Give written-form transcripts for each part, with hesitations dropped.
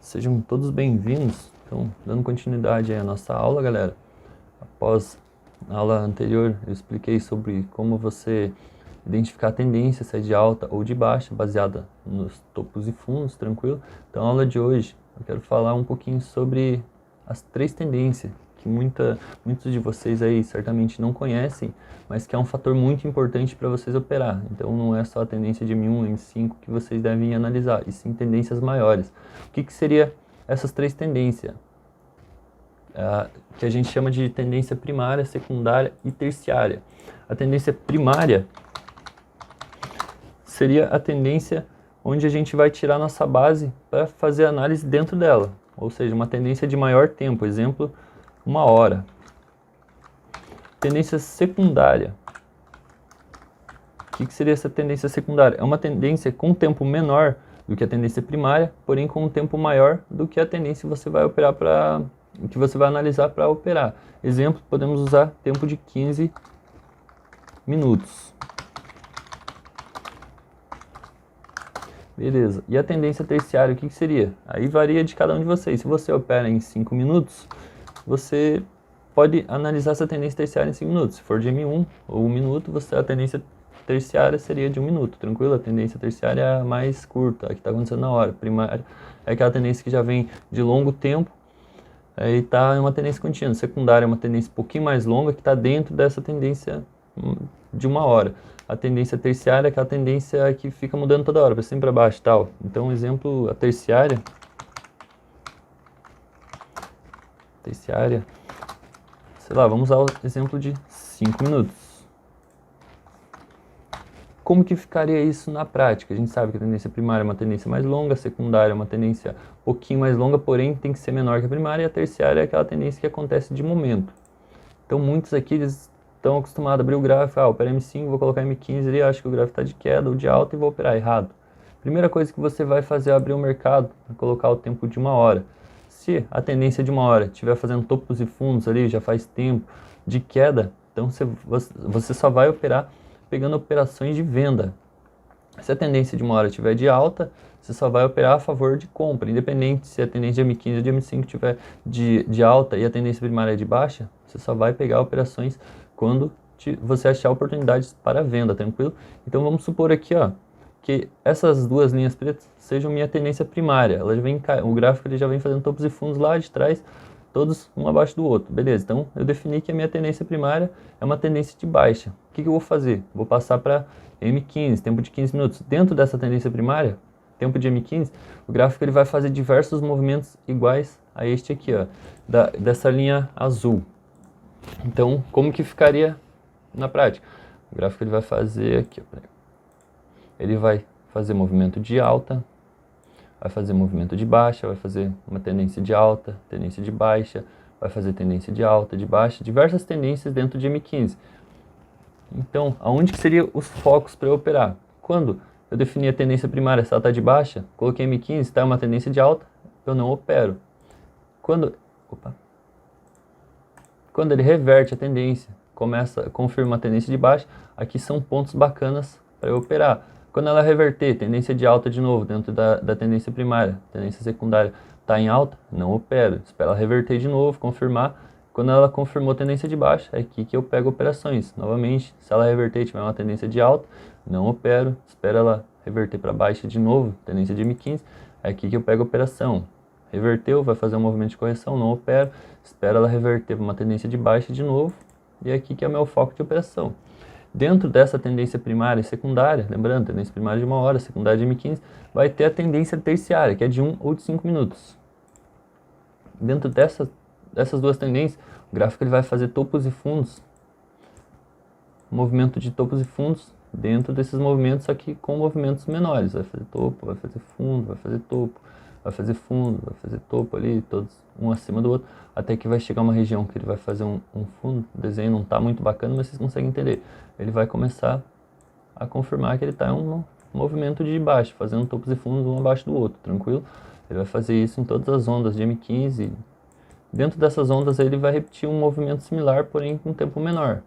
Sejam todos bem-vindos. Então, dando continuidade aí à nossa aula, galera. Após a aula anterior, eu expliquei sobre como você identificar a tendência, se é de alta ou de baixa, baseada nos topos e fundos, tranquilo? Então, a aula de hoje, eu quero falar um pouquinho sobre as três tendências, que muitos de vocês aí certamente não conhecem, mas que é um fator muito importante para vocês operar. Então, não é só a tendência de M1, M5 que vocês devem analisar, e sim tendências maiores. O que seria essas três tendências? Que a gente chama de tendência primária, secundária e terciária. A tendência primária seria a tendência onde a gente vai tirar nossa base para fazer análise dentro dela, ou seja, uma tendência de maior tempo, exemplo, 1 hora. Tendência secundária. O que seria essa tendência secundária? É uma tendência com tempo menor do que a tendência primária, porém com um tempo maior do que a tendência que você vai operar que você vai analisar para operar. Exemplo, podemos usar tempo de 15 minutos. Beleza. E a tendência terciária, o que seria? Aí varia de cada um de vocês. Se você opera em 5 minutos, você pode analisar essa tendência terciária em 5 minutos. Se for de M1 ou 1 minuto, a tendência terciária seria de 1 minuto, tranquilo? A tendência terciária é a mais curta, a que está acontecendo na hora. Primária é aquela tendência que já vem de longo tempo e está em uma tendência contínua. Secundária é uma tendência um pouquinho mais longa que está dentro dessa tendência de 1 hora. A tendência terciária é aquela tendência que fica mudando toda hora, para cima e para baixo e tal. Então, exemplo, a terciária, sei lá, vamos usar o exemplo de 5 minutos. Como que ficaria isso na prática? A gente sabe que a tendência primária é uma tendência mais longa, a secundária é uma tendência um pouquinho mais longa, porém tem que ser menor que a primária, e a terciária é aquela tendência que acontece de momento. Então, muitos aqui eles estão acostumados a abrir o gráfico, opera M5, vou colocar M15 ali, acho que o gráfico está de queda ou de alta e vou operar errado. Primeira coisa que você vai fazer é abrir o mercado, colocar o tempo de 1 hora. Se a tendência de 1 hora estiver fazendo topos e fundos ali, já faz tempo de queda, então você só vai operar pegando operações de venda. Se a tendência de 1 hora estiver de alta, você só vai operar a favor de compra, independente se a tendência de M15 ou de M5 estiver de alta e a tendência primária é de baixa, você só vai pegar operações quando você achar oportunidades para venda, tranquilo? Então vamos supor aqui, que essas duas linhas pretas sejam minha tendência primária. O gráfico ele já vem fazendo topos e fundos lá de trás, todos um abaixo do outro. Beleza, então eu defini que a minha tendência primária é uma tendência de baixa. O que eu vou fazer? Vou passar para M15, tempo de 15 minutos. Dentro dessa tendência primária, tempo de M15, o gráfico ele vai fazer diversos movimentos iguais a este aqui, dessa linha azul. Então, como que ficaria na prática? O gráfico ele vai fazer aqui, ele vai fazer movimento de alta, vai fazer movimento de baixa, vai fazer uma tendência de alta, tendência de baixa, vai fazer tendência de alta, de baixa, diversas tendências dentro de M15. Então, aonde que seriam os focos para eu operar? Quando eu defini a tendência primária, se ela está de baixa, coloquei M15, está uma tendência de alta, eu não opero. Quando ele reverte a tendência, confirma a tendência de baixa, aqui são pontos bacanas para eu operar. Quando ela reverter, tendência de alta de novo, dentro da tendência primária, tendência secundária está em alta, não opero. Espero ela reverter de novo, confirmar. Quando ela confirmou tendência de baixa, é aqui que eu pego operações. Novamente, se ela reverter e tiver uma tendência de alta, não opero. Espero ela reverter para baixa de novo, tendência de M15, é aqui que eu pego operação. Reverteu, vai fazer um movimento de correção, não opero. Espero ela reverter para uma tendência de baixa de novo, e é aqui que é o meu foco de operação. Dentro dessa tendência primária e secundária, lembrando, tendência primária de 1 hora, secundária de M15, vai ter a tendência terciária, que é de 1 ou de 5 minutos. Dentro dessas duas tendências, o gráfico ele vai fazer topos e fundos, movimento de topos e fundos dentro desses movimentos, só que com movimentos menores. Vai fazer topo, vai fazer fundo, vai fazer topo, vai fazer fundo, vai fazer topo ali, todos um acima do outro, até que vai chegar uma região que ele vai fazer um fundo. O desenho não está muito bacana, mas vocês conseguem entender. Ele vai começar a confirmar que ele está em um movimento de baixo, fazendo topos e fundos um abaixo do outro, tranquilo? Ele vai fazer isso em todas as ondas de M15. Dentro dessas ondas ele vai repetir um movimento similar, porém com um tempo menor.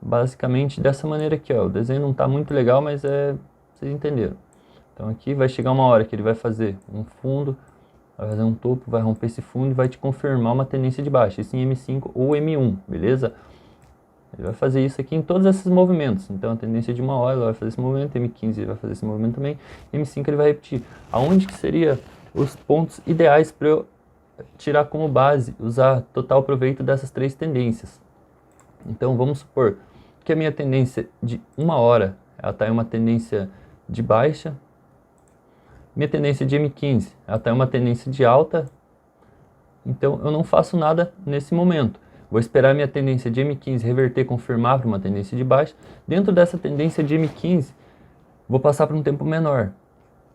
Basicamente dessa maneira aqui, o desenho não está muito legal, mas vocês entenderam. Então aqui vai chegar uma hora que ele vai fazer um fundo, vai fazer um topo, vai romper esse fundo e vai te confirmar uma tendência de baixa, isso em M5 ou M1, beleza? Ele vai fazer isso aqui em todos esses movimentos. Então a tendência de 1 hora ele vai fazer esse movimento, M15 ele vai fazer esse movimento também, M5 ele vai repetir. Aonde que seria os pontos ideais para eu tirar como base, usar total proveito dessas três tendências? Então vamos supor que a minha tendência de 1 hora, ela está em uma tendência de baixa, minha tendência de M15, ela está em uma tendência de alta, então eu não faço nada nesse momento. Vou esperar minha tendência de M15 reverter, confirmar para uma tendência de baixa. Dentro dessa tendência de M15, vou passar para um tempo menor.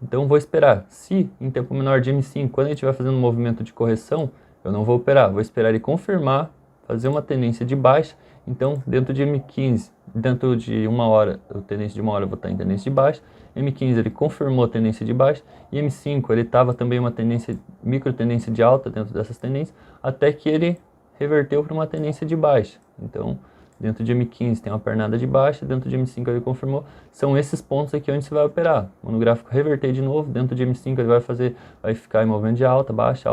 Então vou esperar. Se em tempo menor de M5, quando ele estiver fazendo um movimento de correção, eu não vou operar. Vou esperar ele confirmar, fazer uma tendência de baixa. Então dentro de M15, dentro de 1 hora, a tendência de 1 hora eu vou estar em tendência de baixa. M15 ele confirmou a tendência de baixa. E M5 ele estava também uma tendência, micro tendência de alta dentro dessas tendências, até que ele reverteu para uma tendência de baixa. Então, dentro de M15 tem uma pernada de baixa, dentro de M5 ele confirmou. São esses pontos aqui onde você vai operar. No gráfico reverter de novo, dentro de M5 ele vai ficar em movimento de alta, baixa,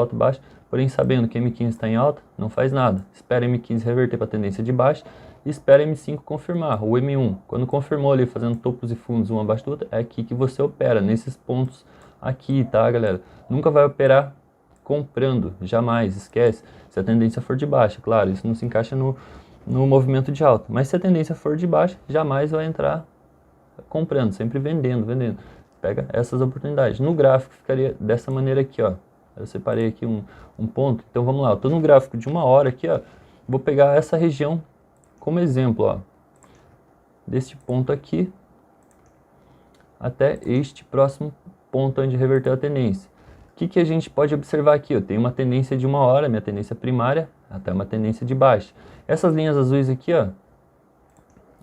porém sabendo que M15 está em alta, não faz nada. Espera M15 reverter para a tendência de baixa e espera M5 confirmar, o M1. Quando confirmou ali, fazendo topos e fundos um abaixo do outro, é aqui que você opera, nesses pontos aqui, tá, galera? Nunca vai operar comprando, jamais, esquece. Se a tendência for de baixa, claro, isso não se encaixa no movimento de alta, mas se a tendência for de baixa, jamais vai entrar comprando, sempre vendendo. Pega essas oportunidades. No gráfico ficaria dessa maneira aqui, ó. Eu separei aqui um ponto, então vamos lá, eu estou no gráfico de 1 hora aqui, ó. Vou pegar essa região como exemplo, ó, deste ponto aqui até este próximo ponto onde reverteu a tendência. O que a gente pode observar aqui? Eu tenho uma tendência de 1 hora, minha tendência primária, até uma tendência de baixa. Essas linhas azuis aqui, ó,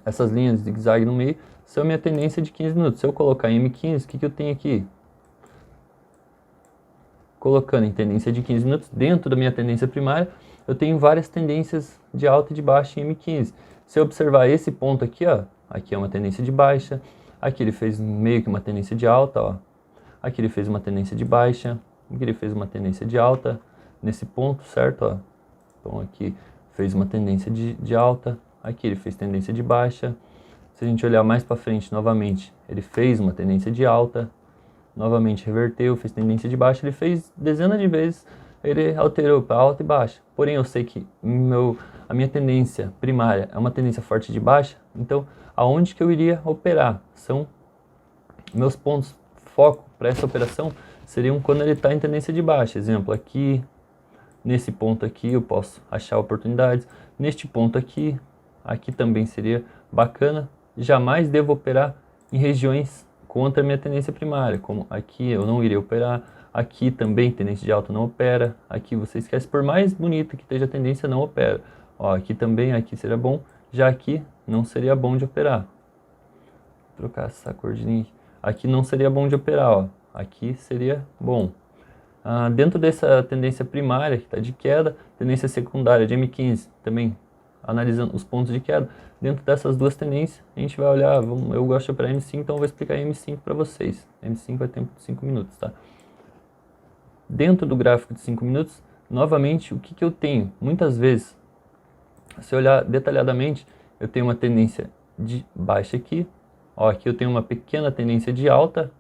essas linhas de zigue-zague no meio, são minha tendência de 15 minutos. Se eu colocar em M15, o que eu tenho aqui? Colocando em tendência de 15 minutos, dentro da minha tendência primária, eu tenho várias tendências de alta e de baixa em M15. Se eu observar esse ponto aqui, ó, aqui é uma tendência de baixa, aqui ele fez meio que uma tendência de alta, ó. Aqui ele fez uma tendência de baixa, aqui ele fez uma tendência de alta, nesse ponto, certo? Ó. Então aqui fez uma tendência de alta, aqui ele fez tendência de baixa. Se a gente olhar mais para frente, novamente, ele fez uma tendência de alta, novamente reverteu, fez tendência de baixa, ele fez dezenas de vezes, ele alterou para alta e baixa. Porém, eu sei que a minha tendência primária é uma tendência forte de baixa, então aonde que eu iria operar? São meus pontos foco para essa operação seriam quando ele está em tendência de baixa. Exemplo, aqui, nesse ponto aqui eu posso achar oportunidades. Neste ponto aqui, aqui também seria bacana. Jamais devo operar em regiões contra a minha tendência primária, como aqui eu não iria operar. Aqui também tendência de alta não opera. Aqui você esquece, por mais bonita que esteja a tendência, não opera. Ó, aqui também, aqui seria bom. Já aqui não seria bom de operar. Vou trocar essa cor de linha. Aqui não seria bom de operar, ó. Aqui seria bom. Dentro dessa tendência primária, que está de queda, tendência secundária de M15, também analisando os pontos de queda, dentro dessas duas tendências, a gente vai olhar, eu gosto de operar M5, então eu vou explicar M5 para vocês. M5 é tempo de 5 minutos, tá? Dentro do gráfico de 5 minutos, novamente, o que eu tenho? Muitas vezes, se olhar detalhadamente, eu tenho uma tendência de baixa aqui. Ó, aqui eu tenho uma pequena tendência de alta,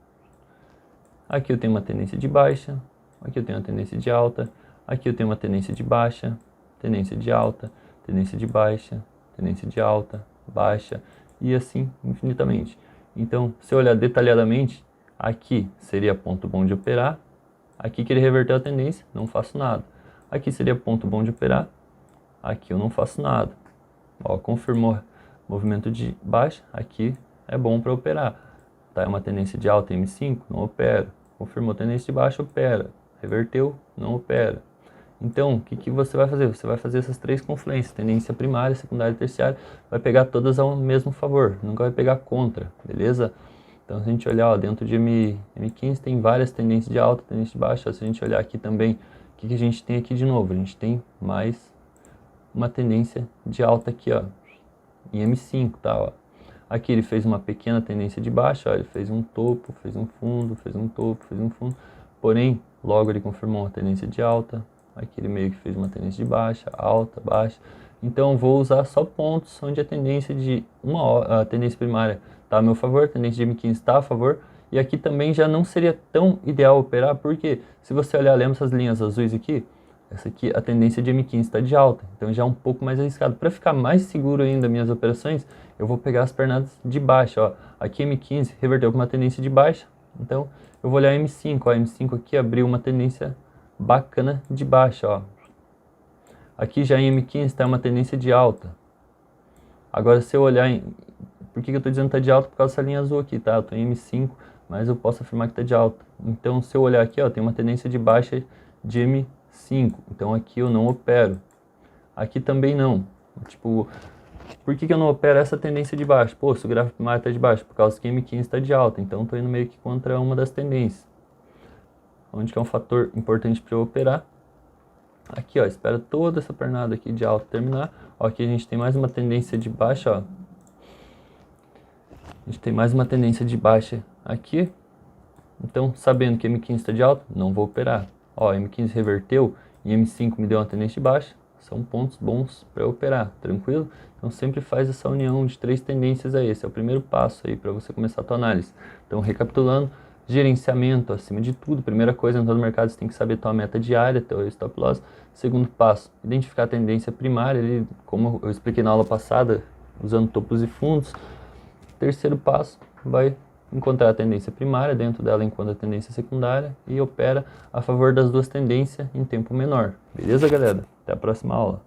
aqui eu tenho uma tendência de baixa, aqui eu tenho uma tendência de alta, aqui eu tenho uma tendência de baixa, tendência de alta, tendência de baixa, tendência de alta, baixa e assim infinitamente. Então, se eu olhar detalhadamente, aqui seria ponto bom de operar, aqui que ele reverteu a tendência, não faço nada. Aqui seria ponto bom de operar, aqui eu não faço nada. Ó, confirmou movimento de baixa, aqui é bom para operar. Tá, é uma tendência de alta M5, não opera. Confirmou tendência de baixa, opera. Reverteu, não opera. Então, o que você vai fazer? Você vai fazer essas três confluências, tendência primária, secundária e terciária, vai pegar todas ao mesmo favor, nunca vai pegar contra, beleza? Então, se a gente olhar, ó, dentro de M15 tem várias tendências de alta, tendência de baixa. Se a gente olhar aqui também, o que a gente tem aqui de novo? A gente tem mais uma tendência de alta aqui, ó, em M5, tá, ó. Aqui ele fez uma pequena tendência de baixa, ó, ele fez um topo, fez um fundo, fez um topo, fez um fundo. porém, logo ele confirmou uma tendência de alta, aqui ele meio que fez uma tendência de baixa, alta, baixa. Então vou usar só pontos onde a tendência de a tendência primária está a meu favor, a tendência de M15 está a favor, e aqui também já não seria tão ideal operar, porque se você olhar, lembra essas linhas azuis aqui? Essa aqui, a tendência de M15 está de alta, então já é um pouco mais arriscado. Para ficar mais seguro ainda minhas operações, eu vou pegar as pernadas de baixa, ó. Aqui M15 reverteu para uma tendência de baixa, então eu vou olhar M5, ó. M5 aqui abriu uma tendência bacana de baixa, ó. Aqui já em M15 está uma tendência de alta. Agora se eu olhar em... Por que eu estou dizendo que está de alta? Por causa dessa linha azul aqui, tá? Eu estou em M5, mas eu posso afirmar que está de alta. Então se eu olhar aqui, ó, tem uma tendência de baixa de M5. Então aqui eu não opero. Aqui também não. Tipo, por que eu não opero essa tendência de baixa? Pô, se o gráfico primário está de baixa, por causa que M15 está de alta. Então estou indo meio que contra uma das tendências. Onde que é um fator importante para eu operar. Aqui, ó, espera toda essa pernada aqui de alta terminar. Ó, aqui a gente tem mais uma tendência de baixa, ó. A gente tem mais uma tendência de baixa aqui. Então, sabendo que M15 está de alta, não vou operar. Ó, M15 reverteu e M5 me deu uma tendência de baixa. São pontos bons para operar, tranquilo? Então, sempre faz essa união de 3 tendências aí. Esse é o primeiro passo aí para você começar a tua análise. Então, recapitulando. Gerenciamento, acima de tudo. Primeira coisa, no todo mercado, você tem que saber tua meta diária, teu stop loss. Segundo passo, identificar a tendência primária, ali, como eu expliquei na aula passada, usando topos e fundos. Terceiro passo, vai encontrar a tendência primária, dentro dela encontra a tendência secundária e opera a favor das duas tendências em tempo menor. Beleza, galera? Até a próxima aula.